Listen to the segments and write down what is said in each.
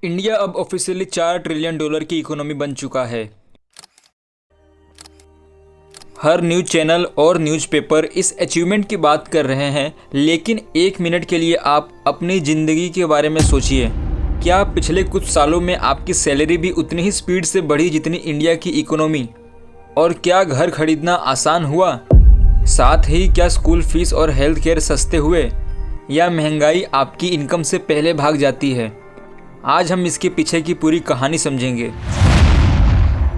India अब officially $4 trillion की economy बन चुका है। हर न्यूज़ चैनल और न्यूज़पेपर इस अचीवमेंट की बात कर रहे हैं, लेकिन एक मिनट के लिए आप अपनी ज़िंदगी के बारे में सोचिए। क्या पिछले कुछ सालों में आपकी सैलरी भी उतनी ही स्पीड से बढ़ी जितनी इंडिया की इकोनॉमी? और क्या घर खरीदना आसान हुआ? साथ ही क्या स्कूल फीस और हेल्थ केयर सस्ते हुए, या महंगाई आपकी इनकम से पहले भाग जाती है? आज हम इसके पीछे की पूरी कहानी समझेंगे।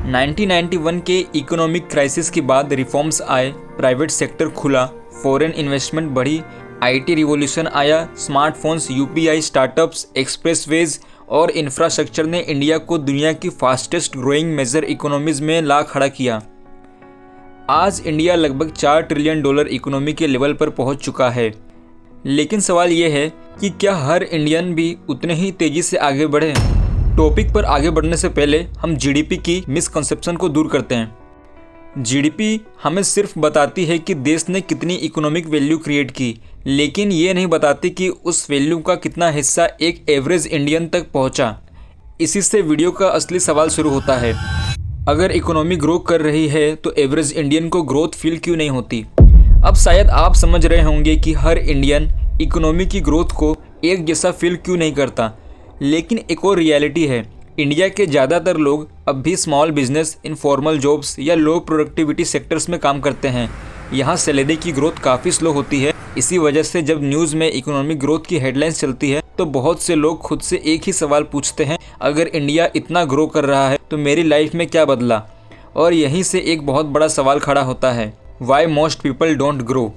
1991 के इकोनॉमिक क्राइसिस के बाद रिफॉर्म्स आए, प्राइवेट सेक्टर खुला, फॉरेन इन्वेस्टमेंट बढ़ी, आईटी रिवॉल्यूशन आया, स्मार्टफोन्स, यूपीआई, स्टार्टअप्स, एक्सप्रेसवेज और इंफ्रास्ट्रक्चर ने इंडिया को दुनिया की फास्टेस्ट ग्रोइंग मेजर इकोनॉमीज में ला खड़ा किया। आज इंडिया लगभग $4 ट्रिलियन इकोनॉमी के लेवल पर पहुंच चुका है। लेकिन सवाल ये है कि क्या हर इंडियन भी उतने ही तेजी से आगे बढ़े? टॉपिक पर आगे बढ़ने से पहले हम जीडीपी की मिसकंसेप्शन को दूर करते हैं। जीडीपी हमें सिर्फ बताती है कि देश ने कितनी इकोनॉमिक वैल्यू क्रिएट की, लेकिन ये नहीं बताती कि उस वैल्यू का कितना हिस्सा एक एवरेज इंडियन तक पहुंचा। इसी से वीडियो का असली सवाल शुरू होता है। अगर इकोनॉमी ग्रो कर रही है तो एवरेज इंडियन को ग्रोथ फील क्यों नहीं होती? अब शायद आप समझ रहे होंगे कि हर इंडियन इकोनॉमी की ग्रोथ को एक जैसा फील क्यों नहीं करता। लेकिन एक और रियलिटी है, इंडिया के ज़्यादातर लोग अब भी स्मॉल बिजनेस, इनफॉर्मल जॉब्स या लो प्रोडक्टिविटी सेक्टर्स में काम करते हैं। यहाँ सैलरी की ग्रोथ काफ़ी स्लो होती है। इसी वजह से जब न्यूज़ में इकोनॉमिक ग्रोथ की हेडलाइंस चलती है तो बहुत से लोग खुद से एक ही सवाल पूछते हैं, अगर इंडिया इतना ग्रो कर रहा है तो मेरी लाइफ में क्या बदला? और यहीं से एक बहुत बड़ा सवाल खड़ा होता है, why most people don't grow?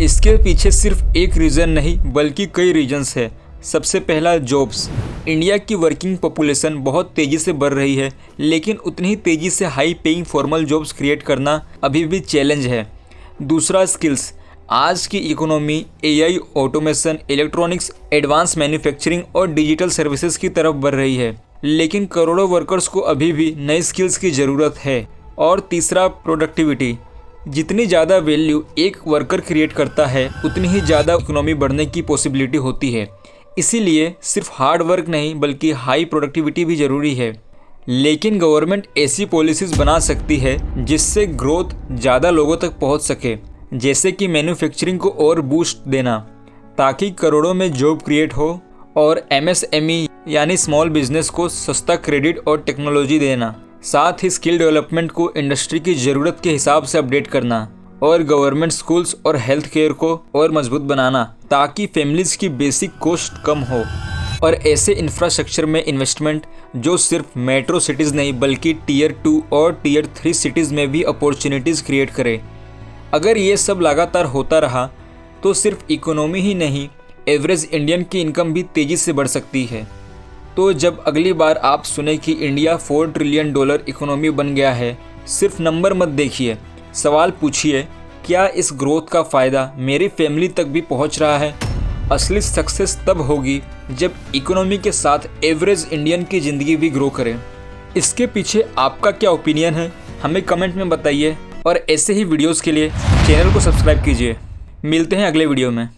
इसके पीछे सिर्फ एक रीज़न नहीं बल्कि कई रीजन्स है। सबसे पहला, जॉब्स। इंडिया की वर्किंग पॉपुलेशन बहुत तेज़ी से बढ़ रही है, लेकिन उतनी ही तेज़ी से high paying formal jobs create करना अभी भी चैलेंज है। दूसरा, स्किल्स। आज की economy AI, automation, electronics, advance manufacturing और डिजिटल सर्विसेज की तरफ बढ़ रही है, लेकिन करोड़ों वर्कर्स को अभी भी नई स्किल्स की ज़रूरत है। और तीसरा, प्रोडक्टिविटी। जितनी ज़्यादा वैल्यू एक वर्कर क्रिएट करता है उतनी ही ज़्यादा इकोनॉमी बढ़ने की पॉसिबिलिटी होती है। इसीलिए सिर्फ हार्ड वर्क नहीं बल्कि हाई प्रोडक्टिविटी भी ज़रूरी है। लेकिन गवर्नमेंट ऐसी पॉलिसीज़ बना सकती है जिससे ग्रोथ ज़्यादा लोगों तक पहुंच सके, जैसे कि मैन्युफैक्चरिंग को और बूस्ट देना ताकि करोड़ों में जॉब क्रिएट हो, और एमएसएमई यानी स्मॉल बिजनेस को सस्ता क्रेडिट और टेक्नोलॉजी देना। साथ ही स्किल डेवलपमेंट को इंडस्ट्री की ज़रूरत के हिसाब से अपडेट करना, और गवर्नमेंट स्कूल्स और हेल्थ केयर को और मजबूत बनाना ताकि फैमिलीज़ की बेसिक कॉस्ट कम हो। और ऐसे इंफ्रास्ट्रक्चर में इन्वेस्टमेंट जो सिर्फ मेट्रो सिटीज़ नहीं बल्कि टियर 2 और टियर 3 सिटीज़ में भी अपॉर्चुनिटीज़ क्रिएट करे। अगर ये सब लगातार होता रहा तो सिर्फ इकोनॉमी ही नहीं, एवरेज इंडियन की इनकम भी तेज़ी से बढ़ सकती है। तो जब अगली बार आप सुने कि इंडिया $4 ट्रिलियन इकोनॉमी बन गया है, सिर्फ नंबर मत देखिए, सवाल पूछिए, क्या इस ग्रोथ का फ़ायदा मेरी फैमिली तक भी पहुंच रहा है? असली सक्सेस तब होगी जब इकोनॉमी के साथ एवरेज इंडियन की ज़िंदगी भी ग्रो करे। इसके पीछे आपका क्या ओपिनियन है, हमें कमेंट में बताइए, और ऐसे ही वीडियोज़ के लिए चैनल को सब्सक्राइब कीजिए। मिलते हैं अगले वीडियो में।